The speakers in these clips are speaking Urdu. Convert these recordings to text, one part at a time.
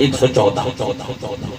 114।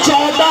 14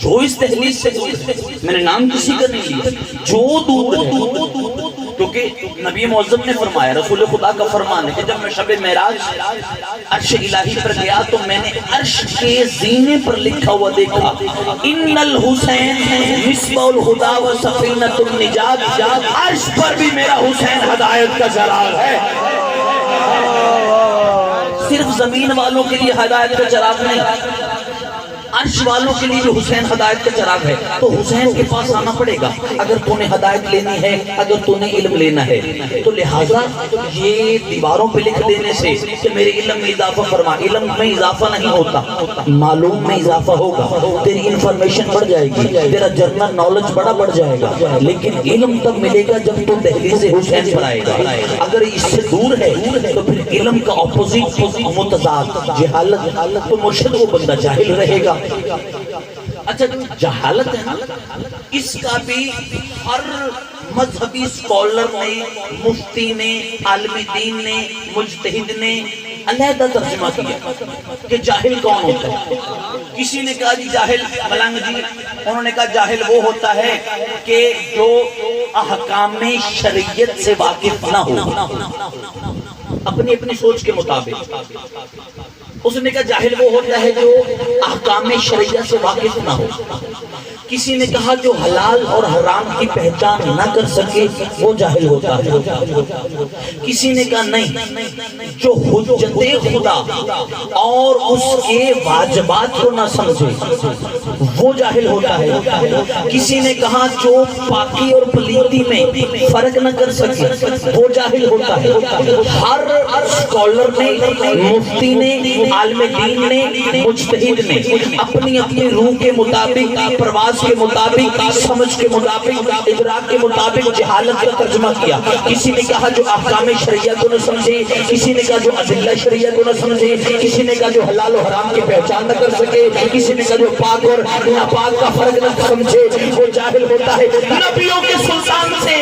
جو اس تحلیل سے دور ہے، میں نے نام کسی کا نہیں لیا، جو دور ہے، کیونکہ نبی معظم نے فرمایا، رسول خدا کا فرمان ہے کہ جب میں شب معراج عرش الہی پر گیا تو میں نے عرش کے زینے پر لکھا ہوا دیکھا، ان الحسین مصباح الہدی و سفینۃ النجات، عرش پر بھی میرا حسین ہدایت کا چراغ ہے۔ صرف زمین والوں کے لیے ہدایت کا چراغ نہیں، عرش والوں کے لیے بھی حسین ہدایت کا چراغ ہے۔ تو حسین کے پاس آنا پڑے گا اگر تو نے ہدایت لینی ہے، اگر تو نے علم لینا ہے۔ تو لہٰذا یہ دیواروں پہ لکھ دینے سے کہ میرے علم میں اضافہ فرما، علم میں اضافہ نہیں ہوتا، معلوم میں اضافہ ہوگا، تیری انفارمیشن بڑھ جائے گی، تیرا جنرل نالج بڑھ جائے گا، لیکن علم تب ملے گا جب تو دہلیز حسین پر آئے گا۔ اگر اس سے دور ہے تو پھر علم کا اپوزٹ متضاد جہالت، تو مرشد وہ بندہ جاہل رہے گا۔ اچھا جہالت ہے نا، اس کا بھی ہر مذہبی اسکالر نے، مفتی نے، عالم دین نے، مجتہد نے علیحدہ ترجمہ کیا کہ جاہل کون ہوتا ہے۔ کسی نے کہا جی جاہل ملنگ جی، انہوں نے کہا جاہل وہ ہوتا ہے کہ جو احکام شریعت سے واقف نہ ہو، اپنی اپنی سوچ کے مطابق۔ اس نے کہا جاہل وہ ہوتا ہے جو احکام شریعت سے واقف نہ ہو۔ کسی نے کہا جو حلال اور حرام کی پہچان نہ کر سکے وہ جاہل ہوتا ہے۔ کسی نے کہا نہیں، جو حجت خدا اور اس کے واجبات کو نہ سمجھے وہ جاہل ہوتا ہے۔ کسی نے کہا جو پاکی اور پلیتی میں فرق نہ کر سکے وہ جاہل ہوتا ہے۔ ہر اسکالر نے، مفتی نے، عالم دین نے، مجتہد نے اپنی اپنی روح کے مطابق، پرواز کے مطابق، سمجھ کے مطابق، ادراک کے مطابق جہالت کا ترجمہ کیا۔ کسی نے کہا جو احکام شریعہ کو نہ سمجھے، کسی نے کہا جو ادلہ شریعہ کو نہ سمجھے، کسی نے کہا جو حلال و حرام کی پہچان نہ کر سکے، کسی نے کہا جو پاک اور ناپاک کا فرق نہ سمجھے وہ جاہل ہوتا ہے۔ نبیوں کے سلطان سے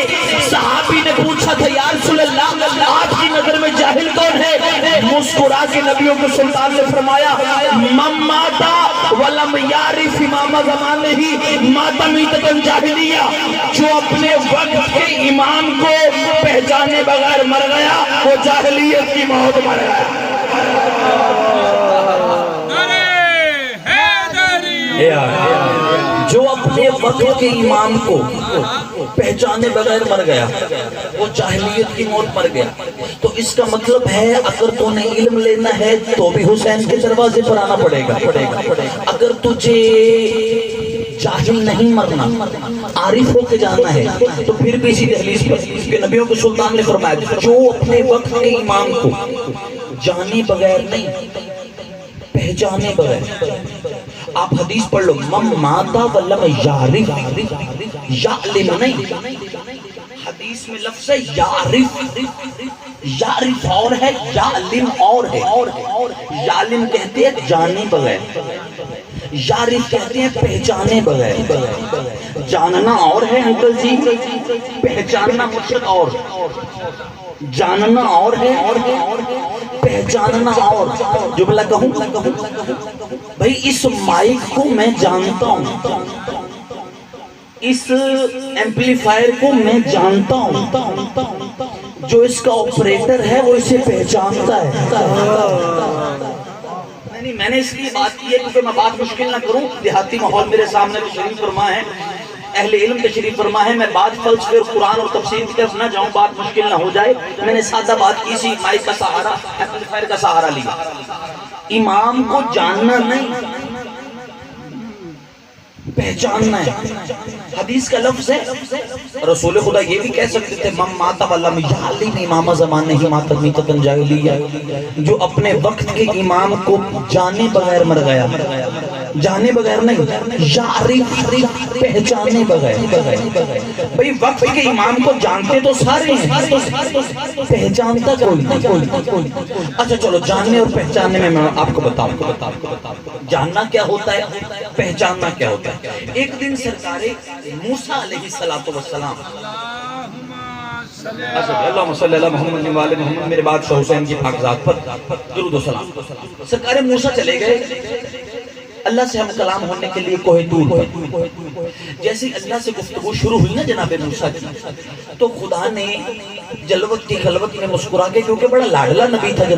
صحابی نے پوچھا تھا یا رسول اللہ آپ کی نظر میں جاہل کون ہے؟ مسکرا کے نبیوں کے سلطان نے فرمایا من ماتا ولم یعرف امام زمانہ ماتا میتۃ الجاہلیہ، جو اپنے وقت کے امام کو پہچانے بغیر مر گیا وہ جاہلیت کی موت مر گیا۔ جو اپنے وقت کے امام کو پہچانے بغیر مر گیا وہ جاہلیت کی موت مر گیا۔ تو اس کا مطلب ہے اگر تو نے علم لینا ہے تو بھی حسین کے دروازے پر آنا پڑے گا۔ اگر تجھے جاہل نہیں مرنا، عارف ہو کے جانا ہے تو پھر بھی اسی دہلیز پر، کہ نبیوں کے سلطان نے فرمایا جو اپنے وقت کے امام کو جانے بغیر نہیں، پہچانے بغیر، آپ حدیث پڑھ لو من ماتا ولم یعرف، یعلم نہیں، حدیث میں لفظ ہے یعرف، یعرف اور ہے، یعلم اور ہے۔ یعلم کہتے ہیں جانے بغیر، یعرف کہتے ہیں پہچانے بغیر۔ جاننا اور ہے انکل جی، پہچاننا مرشد اور، جاننا اور ہے، پہچاننا اور۔ جملہ کہوں بھئی اس مائک کو میں جانتا ہوں، اس ایمپلیفائر کو میں جانتا ہوں، جو اس کا آپریٹر ہے وہ اسے پہچانتا ہے۔ نہیں میں نے اس لیے بات کی ہے کیونکہ میں بات مشکل نہ کروں، دیہاتی ماحول میرے سامنے تشریف فرما ہے، اہل علم تشریف فرما ہے، میں بات فلسفے اور قرآن اور تفسیر کی طرف نہ جاؤں، بات مشکل نہ ہو جائے، میں نے سادہ بات کی سی، مائک کا سہارا، ایمپلیفائر کا سہارا لیا۔ امام کو جاننا نہیں، پہچاننا ہے۔ حدیث کا لفظ ہے، رسول خدا یہ بھی کہہ سکتے تھے من مات ولم یعلم امام زمانہ مات میتۃ الجاہلیہ، جو اپنے وقت کے امام کو جانے بغیر مر گیا، جانے بغیر نہیں، یعرف پہچانے بغیر۔ بھئی وقت کے امام کو جانتے تو سارے ہیں، پہچانتا کوئی۔ اچھا چلو جاننے اور پہچاننے میں میں آپ کو بتاؤں، جاننا کیا ہوتا ہے، پہچاننا کیا ہوتا ہے۔ ایک دن سرکار موسیٰ علیہ السلام، اللہم صلی اللہ محمد وعلی محمد، میرے بادشاہ حسین کی پاک ذات پر درود و سلام، سرکار موسیٰ چلے گئے اللہ سے ہم کلام ہونے کے لیے کوہ طور پر، جیسے اللہ سے گفتگو شروع ہوئی نا جناب موسیٰ کی، تو خدا نے جلوت کی خلوت میں مسکرا کے، کیونکہ بڑا لاڈلا نبی تھا جناب